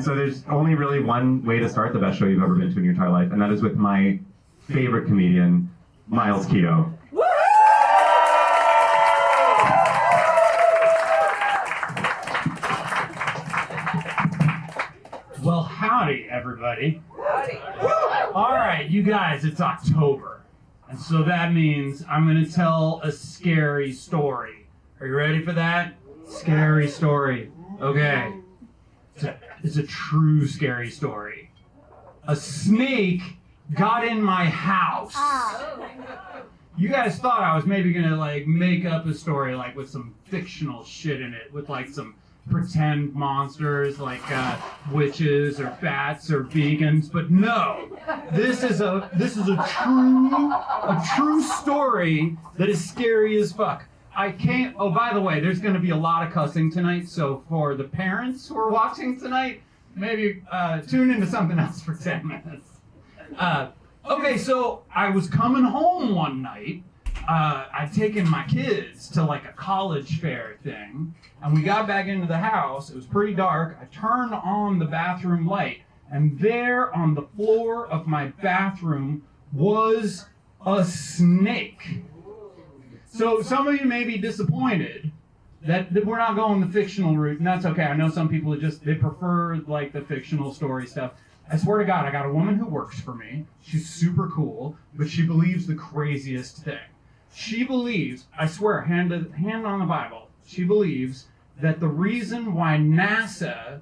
So there's only really one way to start the best show you've ever been to in your entire life, and that is with my favorite comedian, Miles Keto. Well, howdy, everybody. Howdy. All right, you guys, it's October. And so that means I'm going to tell a scary story. Are you ready for that? Scary story. Okay. It's a true scary story. A snake got in my house. You guys thought I was maybe going to like make up a story like with some fictional shit in it, with like some pretend monsters like witches or bats or vegans, but no, this is a true story that is scary as fuck. I can't. Oh, by the way, there's going to be a lot of cussing tonight, so for the parents who are watching tonight, maybe tune into something else for 10 minutes. Okay, so I was coming home one night. I'd taken my kids to like a college fair thing, and we got back into the house. It was pretty dark. I turned on the bathroom light, and there on the floor of my bathroom was a snake. So some of you may be disappointed that we're not going the fictional route, and that's okay. I know some people they prefer like the fictional story stuff. I swear to God, I got a woman who works for me. She's super cool, but she believes the craziest thing. She believes, I swear, hand on the Bible, she believes that the reason why NASA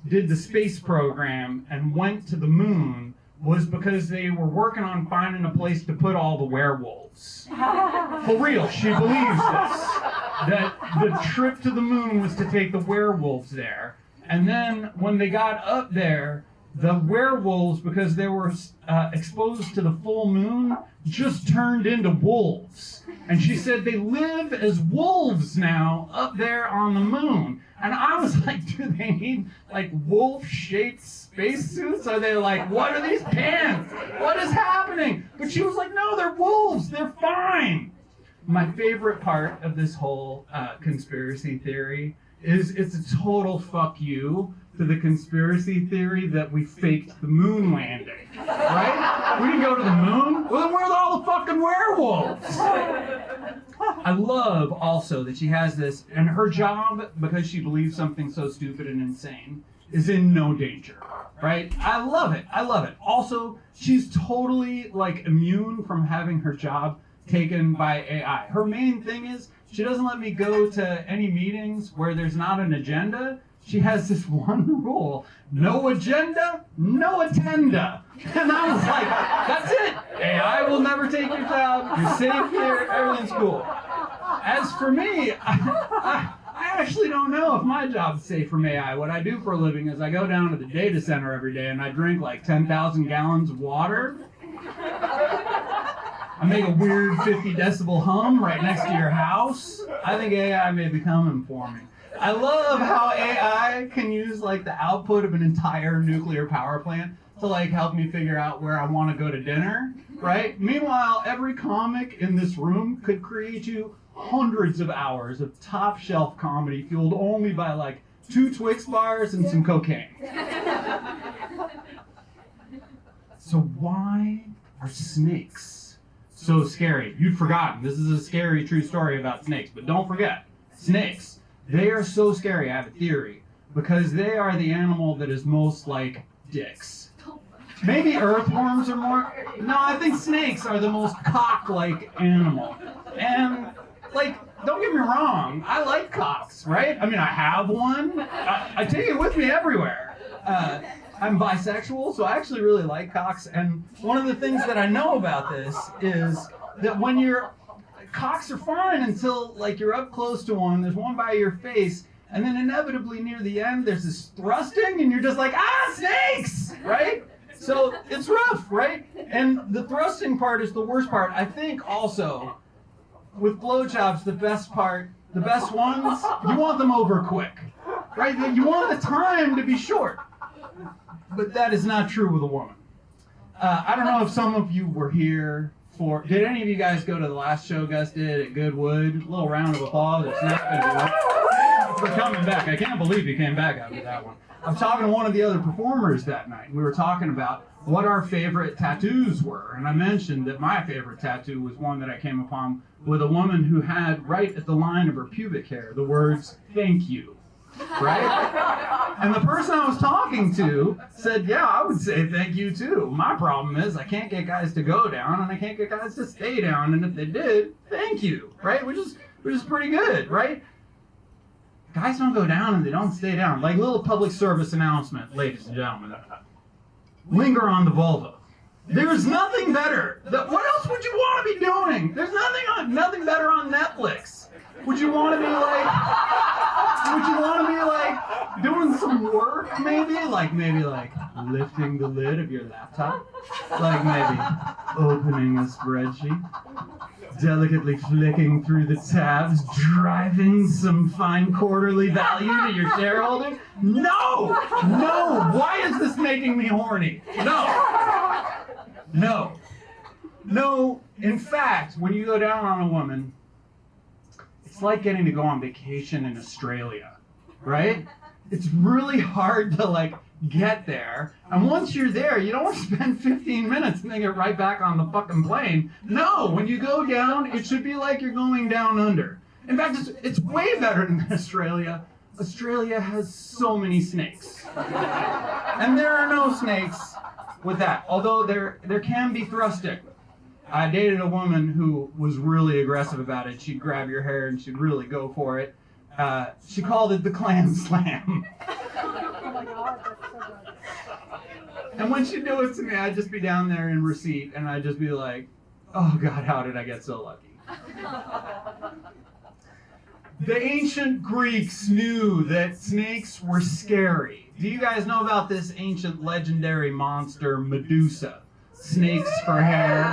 did the space program and went to the moon was because they were working on finding a place to put all the werewolves. For real, she believes this. That the trip to the moon was to take the werewolves there. And then when they got up there, the werewolves, because they were exposed to the full moon, just turned into wolves. And she said they live as wolves now up there on the moon. And I was like, do they need like wolf-shaped spacesuits? Are they like, what are these pants? What is happening? But she was like, no, they're wolves. They're fine. My favorite part of this whole conspiracy theory is it's a total fuck you to the conspiracy theory that we faked the moon landing, right? We didn't go to the moon. Well, then where's all the fucking werewolves? I love also that she has this, and her job, because she believes something so stupid and insane, is in no danger, right? I love it. I love it. Also, she's totally like immune from having her job taken by AI. Her main thing is she doesn't let me go to any meetings where there's not an agenda. She has this one rule: no agenda, no attenda. And I was like, that's it. AI will never take your job. You're safe here. Everything's cool. As for me, I actually don't know if my job's safe from AI. What I do for a living is I go down to the data center every day and I drink like 10,000 gallons of water. I make a weird 50 decibel hum right next to your house. I think AI may be coming for me. I love how AI can use like the output of an entire nuclear power plant to like help me figure out where I want to go to dinner, right? Meanwhile, every comic in this room could create you hundreds of hours of top shelf comedy fueled only by like 2 Twix bars and some cocaine. So why are snakes so scary? You'd forgotten. This is a scary true story about snakes, but don't forget, snakes. They are so scary, I have a theory, because they are the animal that is most like dicks. Maybe earthworms are more... No, I think snakes are the most cock-like animal. And, like, don't get me wrong, I like cocks, right? I mean, I have one. I take it with me everywhere. I'm bisexual, so I actually really like cocks. And one of the things that I know about this is that when you're... Cocks are fine until like you're up close to one, there's one by your face, and then inevitably near the end there's this thrusting and you're just like, snakes, right? So it's rough, right? And the thrusting part is the worst part. I think also with blowjobs, the best ones, you want them over quick, right? You want the time to be short, but that is not true with a woman. I don't know if some of you were here did any of you guys go to the last show Gus did at Goodwood? A little round of applause. It's not for coming back. I can't believe he came back after that one. I was talking to one of the other performers that night, and we were talking about what our favorite tattoos were. And I mentioned that my favorite tattoo was one that I came upon with a woman who had right at the line of her pubic hair the words, "Thank you." Right? And the person I was talking to said, yeah, I would say thank you too. My problem is I can't get guys to go down and I can't get guys to stay down. And if they did, thank you. Right? Which is pretty good, right? Guys don't go down and they don't stay down. Like, little public service announcement, ladies and gentlemen. Linger on the vulva. There's nothing better. What else would you want to be doing? There's nothing better on Netflix. Would you want to be like doing some work maybe? Like maybe lifting the lid of your laptop? Like maybe opening a spreadsheet? Delicately flicking through the tabs, driving some fine quarterly value to your shareholders? No! Why is this making me horny? No. In fact, when you go down on a woman, it's like getting to go on vacation in Australia, right? It's really hard to get there. And once you're there, you don't want to spend 15 minutes and then get right back on the fucking plane. No, when you go down, it should be like you're going down under. In fact, it's way better than Australia. Australia has so many snakes. And there are no snakes with that, although there can be thrusting. I dated a woman who was really aggressive about it. She'd grab your hair and she'd really go for it. She called it the clam slam. Oh my God, that's so good. And when she'd do it to me, I'd just be down there in receipt and I'd just be like, oh God, how did I get so lucky? The ancient Greeks knew that snakes were scary. Do you guys know about this ancient legendary monster, Medusa? Snakes for hair.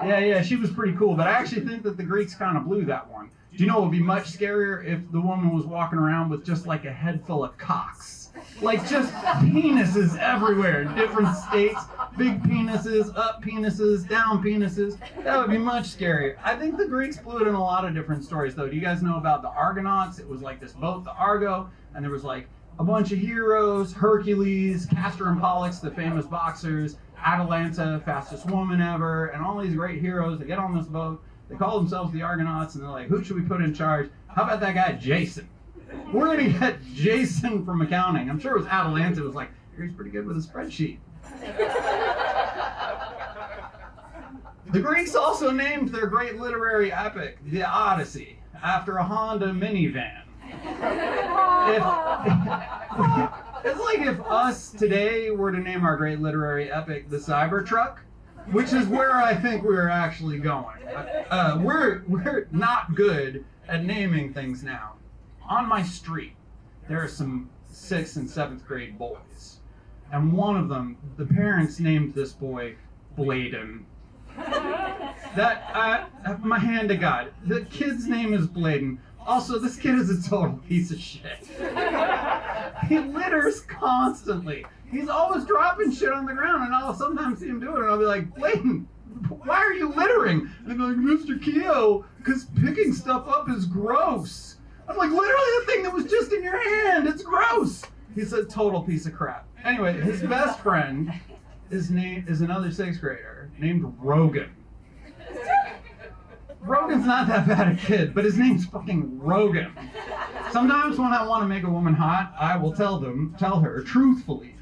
Yeah, she was pretty cool, but I actually think that the Greeks kind of blew that one. Do you know it would be much scarier if the woman was walking around with just like a head full of cocks? Like just penises everywhere, different states, big penises, up penises, down penises. That would be much scarier. I think the Greeks blew it in a lot of different stories though. Do you guys know about the Argonauts? It was like this boat, the Argo, and there was like a bunch of heroes, Hercules, Castor and Pollux, the famous boxers, Atalanta, fastest woman ever, and all these great heroes. They get on this boat, they call themselves the Argonauts, and they're like, who should we put in charge? How about that guy Jason? We're going to get Jason from accounting. I'm sure it was Atalanta. It was like, he's pretty good with a spreadsheet. The Greeks also named their great literary epic, the Odyssey, after a Honda minivan. It's like if us today were to name our great literary epic the Cybertruck, which is where I think we're actually going. We're not good at naming things now. On my street, there are some 6th and 7th grade boys, and one of them, the parents named this boy Bladen. My hand to God, the kid's name is Bladen. Also, this kid is a total piece of shit. He litters constantly. He's always dropping shit on the ground, and I'll sometimes see him do it, and I'll be like, Bladen, why are you littering? And they're like, Mr. Keogh, because picking stuff up is gross. I'm like, literally the thing that was just in your hand, it's gross. He's a total piece of crap. Anyway, his best friend is another 6th grader named Rogan. Rogan's not that bad a kid, but his name's fucking Rogan. Sometimes when I want to make a woman hot, I will tell her truthfully,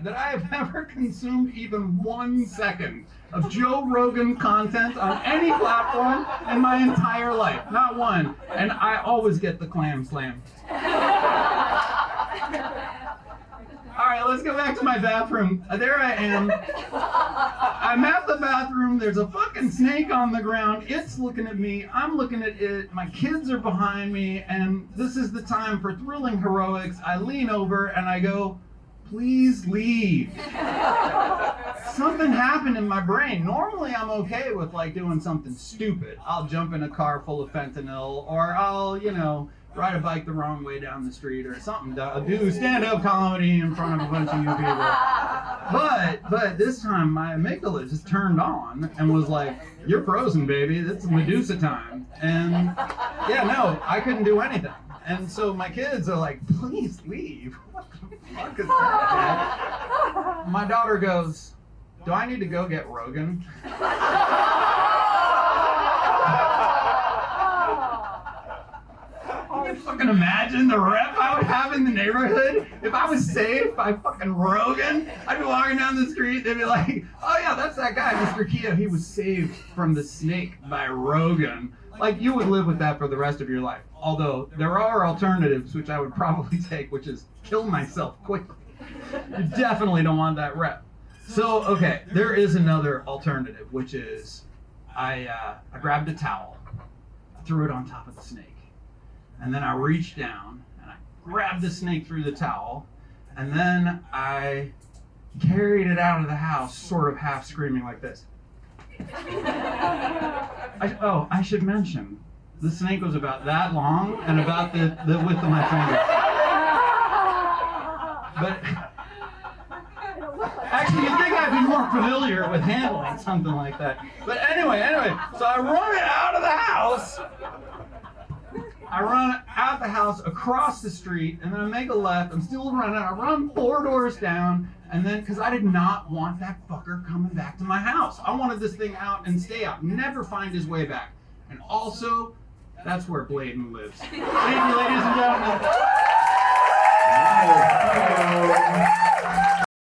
that I have never consumed even 1 second of Joe Rogan content on any platform in my entire life. Not one. And I always get the clam slam. All right, let's go back to my bathroom. There I am. I'm at the bathroom. There's a fucking snake on the ground. It's looking at me. I'm looking at it. My kids are behind me. And this is the time for thrilling heroics. I lean over and I go, please leave. Something happened in my brain. Normally I'm okay with doing something stupid. I'll jump in a car full of fentanyl, or I'll, ride a bike the wrong way down the street or something. Do stand-up comedy in front of a bunch of you people. But this time my amygdala just turned on and was like, you're frozen, baby. It's Medusa time. And yeah, no, I couldn't do anything. And so my kids are like, please leave. What the fuck is that, Dad? My daughter goes, do I need to go get Rogan? Can you fucking imagine the rep I would have in the neighborhood if I was saved by fucking Rogan? I'd be walking down the street, they'd be like, oh yeah, that's that guy, Mr. Keto. He was saved from the snake by Rogan. Like, you would live with that for the rest of your life. Although, there are alternatives, which I would probably take, which is kill myself quickly. You definitely don't want that rep. So, okay, there is another alternative, which is I grabbed a towel, I threw it on top of the snake. And then I reached down and I grabbed the snake through the towel, and then I carried it out of the house, sort of half screaming like this. I should mention, the snake was about that long and about the width of my finger. But actually, you'd think I'd be more familiar with handling something like that. But anyway, so I run it out of the house. I run out the house, across the street, and then I make a left. I'm still running. I run 4 doors down, and then, because I did not want that fucker coming back to my house. I wanted this thing out and stay out, never find his way back. And also, that's where Bladen lives. Thank you, ladies and gentlemen.